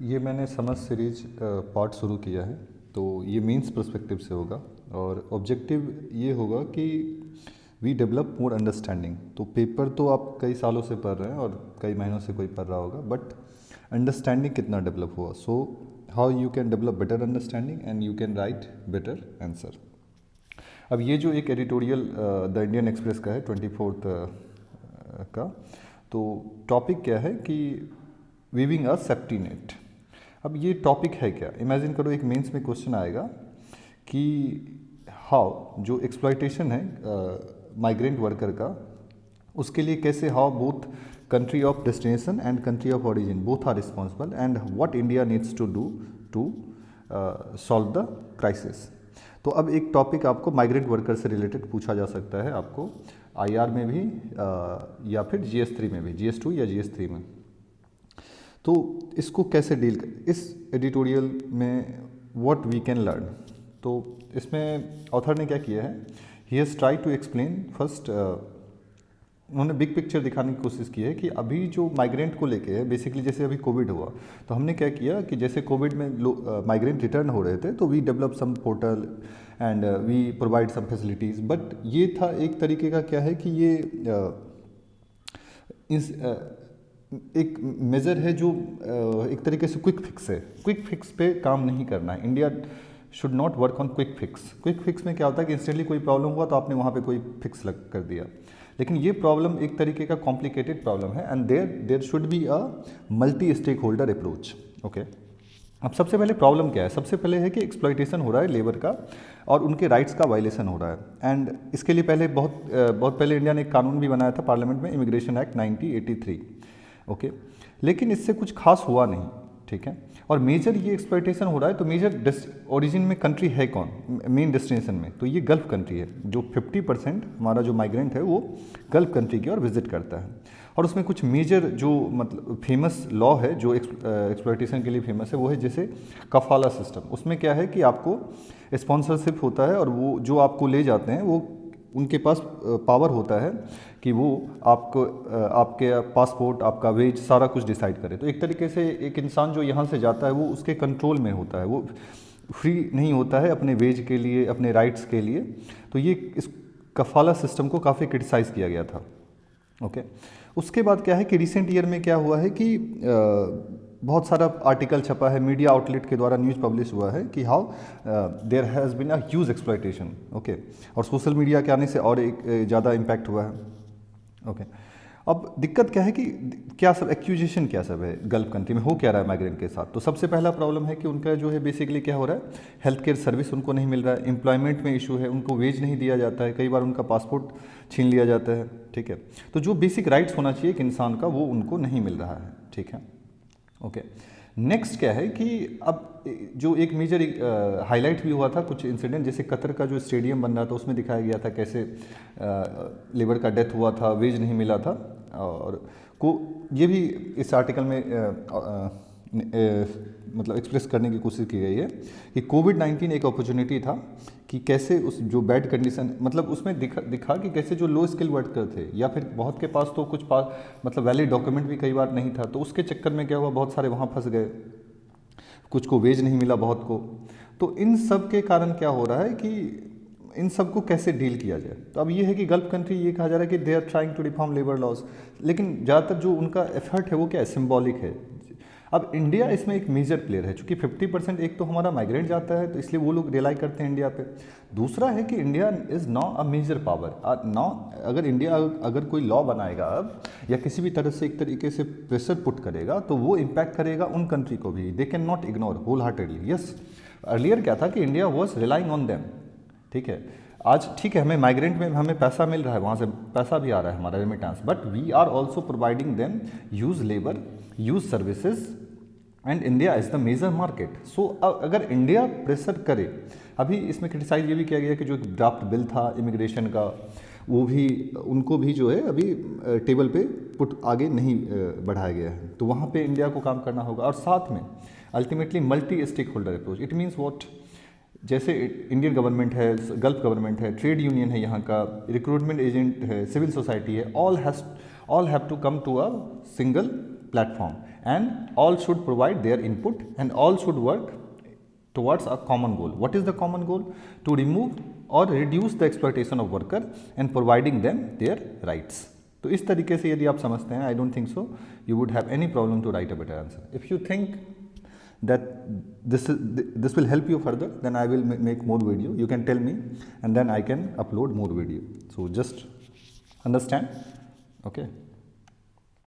ये मैंने समझ सीरीज पार्ट शुरू किया है। तो ये मीन्स पर्सपेक्टिव से होगा और ऑब्जेक्टिव ये होगा कि वी डेवलप मोर अंडरस्टैंडिंग। तो पेपर तो आप कई सालों से पढ़ रहे हैं और कई महीनों से कोई पढ़ रहा होगा, बट अंडरस्टैंडिंग कितना डेवलप हुआ। So how you can develop better understanding and you can write better answer. अब ये जो एक एडिटोरियल द इंडियन एक्सप्रेस का है 24 का, तो टॉपिक क्या है कि वीविंग अ सेफ्टी नेट। अब ये टॉपिक है क्या, इमेजिन करो एक मेंस में क्वेश्चन आएगा कि हाउ जो एक्सप्लॉयटेशन है माइग्रेंट वर्कर का, उसके लिए कैसे how both country of destination and country of origin both are responsible and what India needs to do to solve the crisis. तो अब एक टॉपिक आपको माइग्रेंट वर्कर से रिलेटेड पूछा जा सकता है, आपको आईआर में भी या फिर GS3 में भी, GS2 या GS3 में। तो इसको कैसे डील कर, इस एडिटोरियल में व्हाट वी कैन लर्न। तो इसमें ऑथर ने क्या किया है, he has try to explain first, उन्होंने बिग पिक्चर दिखाने की कोशिश की है कि अभी जो माइग्रेंट को लेके है, बेसिकली जैसे अभी कोविड हुआ तो हमने क्या किया कि जैसे कोविड में माइग्रेंट रिटर्न हो रहे थे तो we develop some portal and we provide some facilities. But ये था एक तरीके का, क्या है कि ये एक मेज़र है जो एक तरीके से क्विक फिक्स है। क्विक फिक्स पे काम नहीं करना है। India should not work on quick fix. Quick fix में क्या होता है कि इंस्टेंटली कोई प्रॉब्लम हुआ तो आपने वहाँ पे कोई फिक्स लग कर दिया, लेकिन ये प्रॉब्लम एक तरीके का कॉम्प्लिकेटेड प्रॉब्लम है and there should be a multi stakeholder approach. Okay, अब सबसे पहले प्रॉब्लम क्या है, सबसे पहले है कि एक्सप्लॉयटेशन हो रहा है लेबर का और उनके राइट्स का वायलेशन हो रहा है। एंड इसके लिए पहले बहुत पहले इंडिया ने एक कानून भी बनाया था पार्लियामेंट में, इमिग्रेशन एक्ट 1983। ओके, लेकिन इससे कुछ खास हुआ नहीं, ठीक है। और मेजर ये एक्सप्लॉयटेशन हो रहा है, तो मेजर ओरिजिन में कंट्री है कौन, मेन डेस्टिनेशन में, तो ये गल्फ कंट्री है। जो 50% हमारा जो माइग्रेंट है वो गल्फ कंट्री की ओर विजिट करता है। और उसमें कुछ मेजर जो मतलब फेमस लॉ है जो एक्सप्लॉयटेशन के लिए फेमस है, वो है जैसे कफाला सिस्टम। उसमें क्या है कि आपको स्पॉन्सरशिप होता है और वो जो आपको ले जाते हैं वो उनके पास पावर होता है कि वो आपको आपके पासपोर्ट, आपका वेज, सारा कुछ डिसाइड करे। तो एक तरीके से एक इंसान जो यहाँ से जाता है वो उसके कंट्रोल में होता है, वो फ्री नहीं होता है अपने वेज के लिए, अपने राइट्स के लिए। तो ये इस कफाला सिस्टम को काफ़ी क्रिटिसाइज़ किया गया था। ओके, उसके बाद क्या है कि रिसेंट ईयर में क्या हुआ है कि बहुत सारा आर्टिकल छपा है, मीडिया आउटलेट के द्वारा न्यूज़ पब्लिश हुआ है कि how there has been a huge exploitation. Okay, और सोशल मीडिया के आने से और एक ज़्यादा इम्पैक्ट हुआ है। ओके, अब दिक्कत क्या है कि क्या सब एक्यूजेशन क्या सब है गल्फ कंट्री में, हो क्या रहा है माइग्रेंट के साथ। तो सबसे पहला प्रॉब्लम है कि उनका जो है बेसिकली क्या हो रहा है, हेल्थ केयर सर्विस उनको नहीं मिल रहा है, एम्प्लॉयमेंट में इशू है, उनको वेज नहीं दिया जाता है, कई बार उनका पासपोर्ट छीन लिया जाता है, ठीक है। तो जो बेसिक राइट्स होना चाहिए एक इंसान का वो उनको नहीं मिल रहा है, ठीक है। ओके, नेक्स्ट क्या है कि अब जो एक मेजर हाईलाइट भी हुआ था कुछ इंसिडेंट, जैसे कतर का जो स्टेडियम बन रहा था उसमें दिखाया गया था कैसे लेबर का डेथ हुआ था, वेज नहीं मिला था। और को ये भी इस आर्टिकल में मतलब एक्सप्रेस करने की कोशिश की गई है कि कोविड-19 एक अपॉर्चुनिटी था कि कैसे उस जो बैड कंडीशन, मतलब उसमें दिखा कि कैसे जो लो स्किल वर्कर थे या फिर बहुत के पास तो कुछ मतलब वैलिड डॉक्यूमेंट भी कई बार नहीं था, तो उसके चक्कर में क्या हुआ, बहुत सारे वहाँ फंस गए, कुछ को वेज नहीं मिला, बहुत को। तो इन सब के कारण क्या हो रहा है कि इन सब को कैसे डील किया जाए। तो अब ये है कि गल्फ कंट्री ये कहा जा रहा है कि they are trying to reform labour laws, लेकिन ज़्यादातर जो उनका एफर्ट है वो क्या है, सिम्बॉलिक है। अब इंडिया इसमें एक मेजर प्लेयर है, चूंकि 50% एक तो हमारा माइग्रेंट जाता है तो इसलिए वो लोग रिलाई करते हैं इंडिया पे। दूसरा है कि India is now a major power. Now अगर इंडिया अगर कोई लॉ बनाएगा अब या किसी भी तरह से एक तरीके से प्रेशर पुट करेगा तो वो इम्पैक्ट करेगा उन कंट्री को भी, they can not ignore wholeheartedly. Yes, earlier क्या था कि India was relying on them, ठीक है। आज ठीक है, हमें माइग्रेंट में हमें पैसा मिल रहा है, वहाँ से पैसा भी आ रहा है हमारा remittance, but we are also providing them use labour, use services and India is the major market. So अगर इंडिया प्रेशर करे, अभी इसमें क्रिटिसाइज ये भी किया गया कि जो ड्राफ्ट बिल था इमिग्रेशन का वो भी उनको भी जो है अभी टेबल पे पुट आगे नहीं बढ़ाया गया है, तो वहाँ पे इंडिया को काम करना होगा। और साथ में ultimately multi stakeholder approach, it means what, जैसे इंडियन गवर्नमेंट है, गल्फ गवर्नमेंट है, ट्रेड यूनियन है यहाँ का, रिक्रूटमेंट एजेंट है, सिविल सोसाइटी है, all have to come to a single platform, and all should provide their input, and all should work towards a common goal. What is the common goal? To remove or reduce the exploitation of worker and providing them their rights. तो इस तरीके से यदि आप समझते हैं, I don't think so you would have any problem to write a better answer. If you think that this will help you further, then I will make more video. You can tell me, and then I can upload more video. So just understand. Okay.